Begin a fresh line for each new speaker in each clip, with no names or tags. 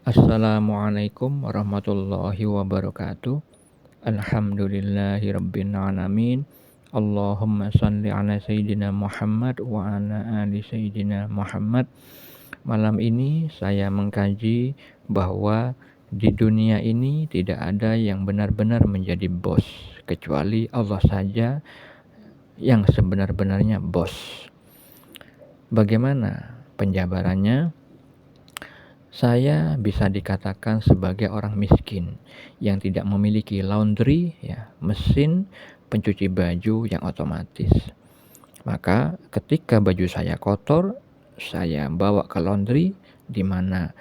Assalamualaikum warahmatullahi wabarakatuh. Alhamdulillahirabbil alamin. Allahumma shalli ala sayyidina Muhammad wa ala ali sayyidina Muhammad. Malam ini saya mengkaji bahwa di dunia ini tidak ada yang benar-benar menjadi bos kecuali Allah saja yang sebenar-benarnya bos. Bagaimana penjabarannya? Saya bisa dikatakan sebagai orang miskin yang tidak memiliki laundry, mesin pencuci baju yang otomatis. Maka ketika baju saya kotor, saya bawa ke laundry, di mana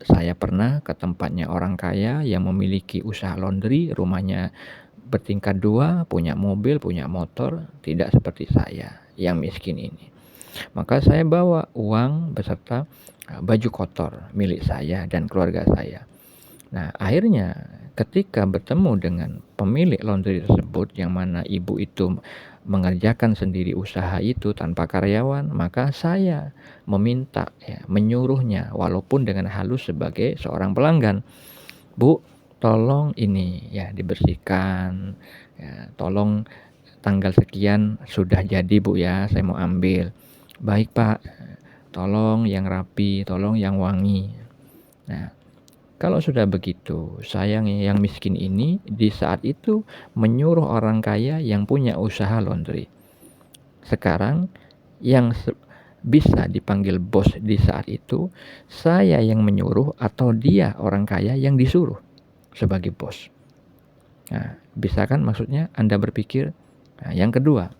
saya pernah ke tempatnya orang kaya yang memiliki usaha laundry, rumahnya bertingkat 2, punya mobil, punya motor, tidak seperti saya yang miskin ini. Maka saya bawa uang beserta baju kotor milik saya dan keluarga saya. Nah, akhirnya ketika bertemu dengan pemilik laundry tersebut, yang mana ibu itu mengerjakan sendiri usaha itu tanpa karyawan, maka saya meminta, menyuruhnya walaupun dengan halus sebagai seorang pelanggan, "Bu, tolong ini dibersihkan, tolong tanggal sekian sudah jadi Bu ya, saya mau ambil." "Baik Pak, tolong yang rapi, tolong yang wangi." Nah, kalau sudah begitu, saya yang miskin ini di saat itu menyuruh orang kaya yang punya usaha laundry. Sekarang yang bisa dipanggil bos di saat itu, saya yang menyuruh atau dia orang kaya yang disuruh sebagai bos. Nah, bisa kan maksudnya Anda berpikir? Nah, yang kedua,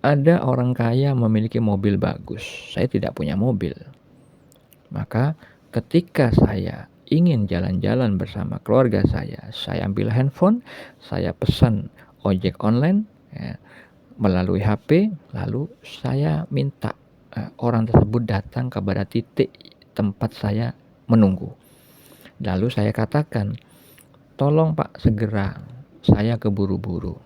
ada orang kaya memiliki mobil bagus, saya tidak punya mobil. Maka ketika saya ingin jalan-jalan bersama keluarga saya ambil handphone, saya pesan ojek online melalui HP, lalu saya minta orang tersebut datang kepada titik tempat saya menunggu. Lalu saya katakan, "Tolong Pak segera, saya keburu-buru."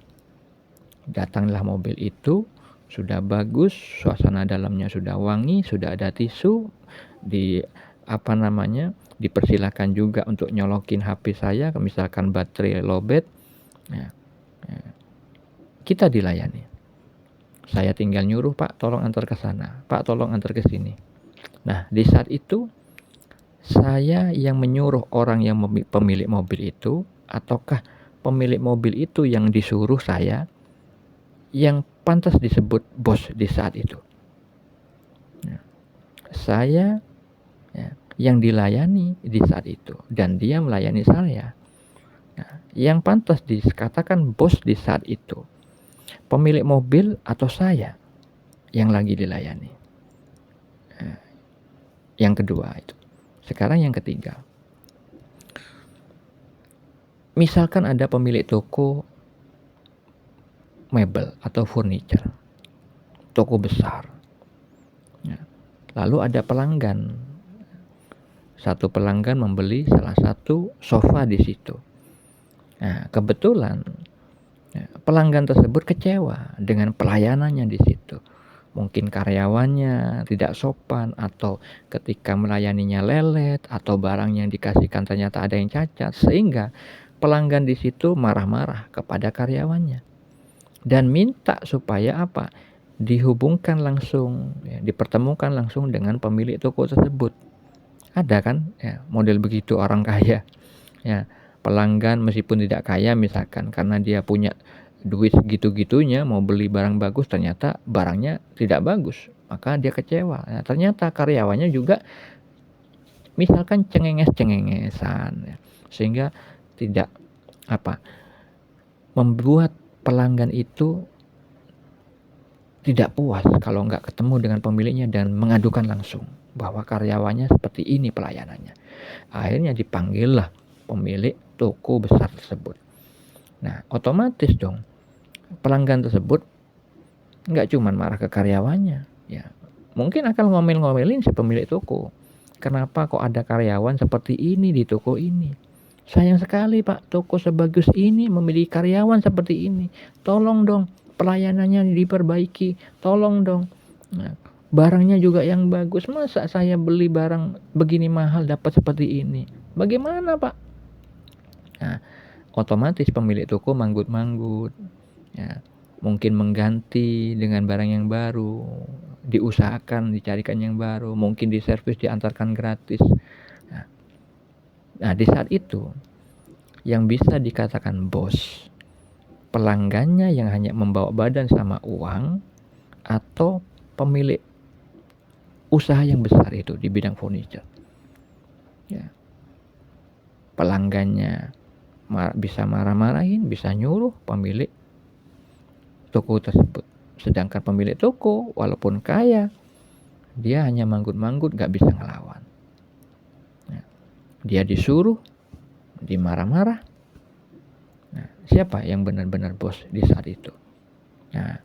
Datanglah mobil itu, sudah bagus, suasana dalamnya sudah wangi, sudah ada tisu, dipersilakan juga untuk nyolokin HP saya, misalkan baterai lowbat. Kita dilayani. Saya tinggal nyuruh, "Pak, tolong antar ke sana. Pak, tolong antar ke sini." Nah, di saat itu saya yang menyuruh orang yang pemilik mobil itu, ataukah pemilik mobil itu yang disuruh saya yang pantas disebut bos di saat itu? Saya yang dilayani di saat itu dan dia melayani saya. Nah, yang pantas dikatakan bos di saat itu, pemilik mobil atau saya yang lagi dilayani? Yang kedua itu. Sekarang yang ketiga. Misalkan ada pemilik toko mebel atau furniture, toko besar. Lalu ada pelanggan. Satu pelanggan membeli salah satu sofa di situ. Nah, kebetulan pelanggan tersebut kecewa dengan pelayanannya di situ. Mungkin karyawannya tidak sopan, atau ketika melayaninya lelet, atau barang yang dikasihkan ternyata ada yang cacat, sehingga pelanggan di situ marah-marah kepada karyawannya dan minta supaya apa? Dihubungkan langsung, dipertemukan langsung dengan pemilik toko tersebut. Ada kan model begitu orang kaya, pelanggan meskipun tidak kaya misalkan, karena dia punya duit segitu-gitunya mau beli barang bagus, ternyata barangnya tidak bagus, maka dia kecewa. Nah, ternyata karyawannya juga misalkan cengenges-cengengesan, sehingga tidak membuat pelanggan itu tidak puas kalau nggak ketemu dengan pemiliknya dan mengadukan langsung bahwa karyawannya seperti ini pelayanannya. Akhirnya dipanggillah pemilik toko besar tersebut. Nah, otomatis dong pelanggan tersebut nggak cuma marah ke karyawannya, mungkin akan ngomel-ngomelin si pemilik toko. Kenapa kok ada karyawan seperti ini di toko ini? Sayang sekali Pak, toko sebagus ini memiliki karyawan seperti ini. Tolong dong pelayanannya diperbaiki, tolong dong. Nah, barangnya juga yang bagus. Masa saya beli barang begini mahal dapat seperti ini? Bagaimana, Pak? Nah, otomatis pemilik toko manggut-manggut, ya, mungkin mengganti dengan barang yang baru, diusahakan dicarikan yang baru, mungkin diservis diantarkan gratis. Nah, di saat itu yang bisa dikatakan bos, pelanggannya yang hanya membawa badan sama uang, atau pemilik usaha yang besar itu di bidang furniture. Ya. Pelanggannya bisa marah-marahin, bisa nyuruh pemilik toko tersebut. Sedangkan pemilik toko walaupun kaya, dia hanya manggut-manggut, gak bisa ngelawan. Ya. Dia disuruh, dimarah-marah. Nah, siapa yang benar-benar bos di saat itu? Nah,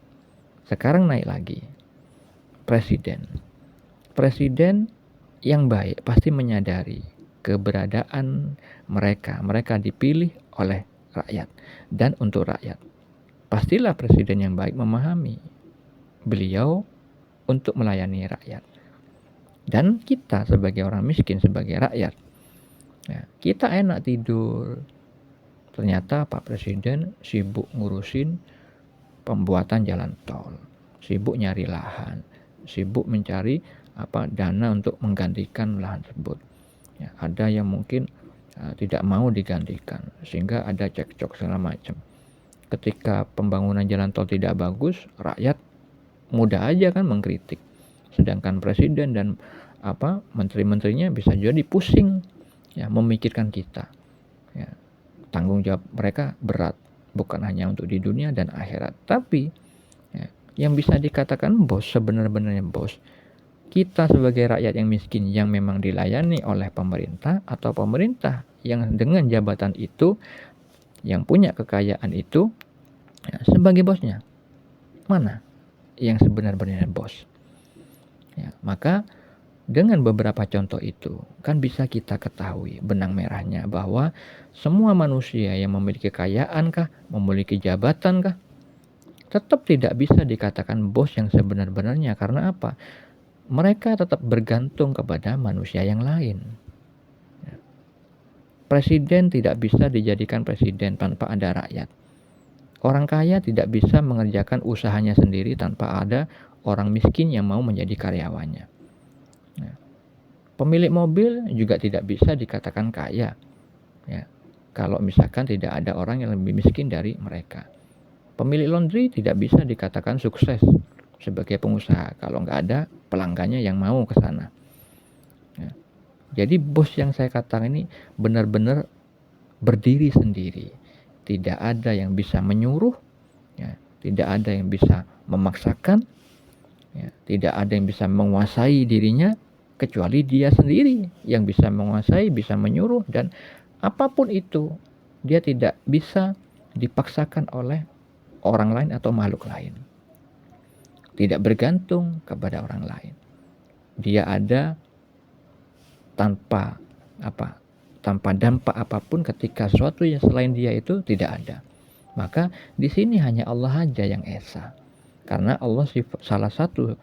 sekarang naik lagi. Presiden yang baik pasti menyadari keberadaan mereka. Mereka dipilih oleh rakyat dan untuk rakyat. Pastilah presiden yang baik memahami beliau untuk melayani rakyat. Dan kita sebagai orang miskin, sebagai rakyat, ya, kita enak tidur. Ternyata Pak Presiden sibuk ngurusin pembuatan jalan tol, sibuk nyari lahan, sibuk mencari dana untuk menggantikan lahan tersebut. Ya, ada yang mungkin tidak mau digantikan sehingga ada cekcok segala macam. Ketika pembangunan jalan tol tidak bagus, rakyat mudah aja kan mengkritik. Sedangkan presiden dan menteri-menterinya bisa jadi pusing, ya, memikirkan kita. Ya, tanggung jawab mereka berat, bukan hanya untuk di dunia dan akhirat, tapi ya, yang bisa dikatakan bos, sebenarnya bos, kita sebagai rakyat yang miskin yang memang dilayani oleh pemerintah, atau pemerintah yang dengan jabatan itu, yang punya kekayaan itu, ya, sebagai bosnya. Mana yang sebenarnya bos? Ya, maka dengan beberapa contoh itu kan bisa kita ketahui benang merahnya bahwa semua manusia yang memiliki kekayaan kah, memiliki jabatan kah, tetap tidak bisa dikatakan bos yang sebenar-benarnya. Karena apa? Mereka tetap bergantung kepada manusia yang lain. Presiden tidak bisa dijadikan presiden tanpa ada rakyat. Orang kaya tidak bisa mengerjakan usahanya sendiri tanpa ada orang miskin yang mau menjadi karyawannya. Nah, pemilik mobil juga tidak bisa dikatakan kaya, ya, kalau misalkan tidak ada orang yang lebih miskin dari mereka. Pemilik laundry tidak bisa dikatakan sukses sebagai pengusaha kalau nggak ada pelanggannya yang mau ke sana. Ya. Jadi bos yang saya katakan ini benar-benar berdiri sendiri. Tidak ada yang bisa menyuruh, ya, tidak ada yang bisa memaksakan, ya, tidak ada yang bisa menguasai dirinya kecuali dia sendiri yang bisa menguasai, bisa menyuruh, dan apapun itu dia tidak bisa dipaksakan oleh orang lain atau makhluk lain. Tidak bergantung kepada orang lain. Dia ada tanpa dampak apapun ketika sesuatu yang selain dia itu tidak ada. Maka di sini hanya Allah aja yang esa. Karena Allah salah satu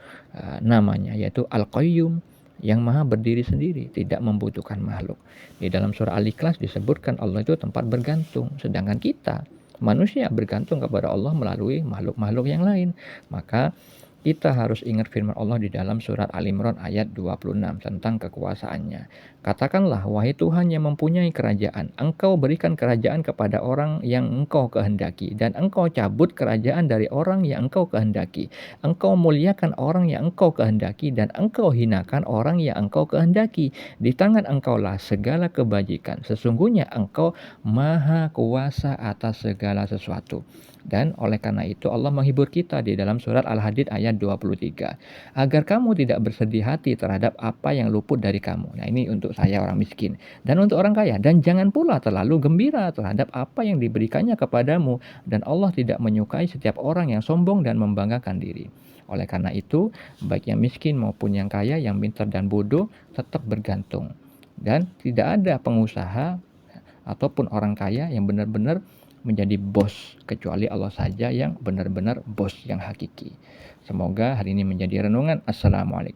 namanya yaitu Al-Qayyum, yang maha berdiri sendiri, tidak membutuhkan makhluk. Di dalam surah Al-Ikhlas disebutkan Allah itu tempat bergantung, sedangkan kita manusia bergantung kepada Allah melalui makhluk-makhluk yang lain. Maka kita harus ingat firman Allah di dalam surat Al-Imran ayat 26 tentang kekuasaannya. Katakanlah, wahai Tuhan yang mempunyai kerajaan, Engkau berikan kerajaan kepada orang yang Engkau kehendaki, dan Engkau cabut kerajaan dari orang yang Engkau kehendaki. Engkau muliakan orang yang Engkau kehendaki, dan Engkau hinakan orang yang Engkau kehendaki. Di tangan Engkaulah segala kebajikan. Sesungguhnya Engkau maha kuasa atas segala sesuatu. Dan oleh karena itu Allah menghibur kita di dalam surat Al-Hadid ayat 23. Agar kamu tidak bersedih hati terhadap apa yang luput dari kamu. Nah, ini untuk saya orang miskin. Dan untuk orang kaya. Dan jangan pula terlalu gembira terhadap apa yang diberikannya kepadamu. Dan Allah tidak menyukai setiap orang yang sombong dan membanggakan diri. Oleh karena itu, baik yang miskin maupun yang kaya, yang pintar dan bodoh, tetap bergantung. Dan tidak ada pengusaha ataupun orang kaya yang benar-benar menjadi bos, kecuali Allah saja yang benar-benar bos yang hakiki. Semoga hari ini menjadi renungan. Assalamualaikum.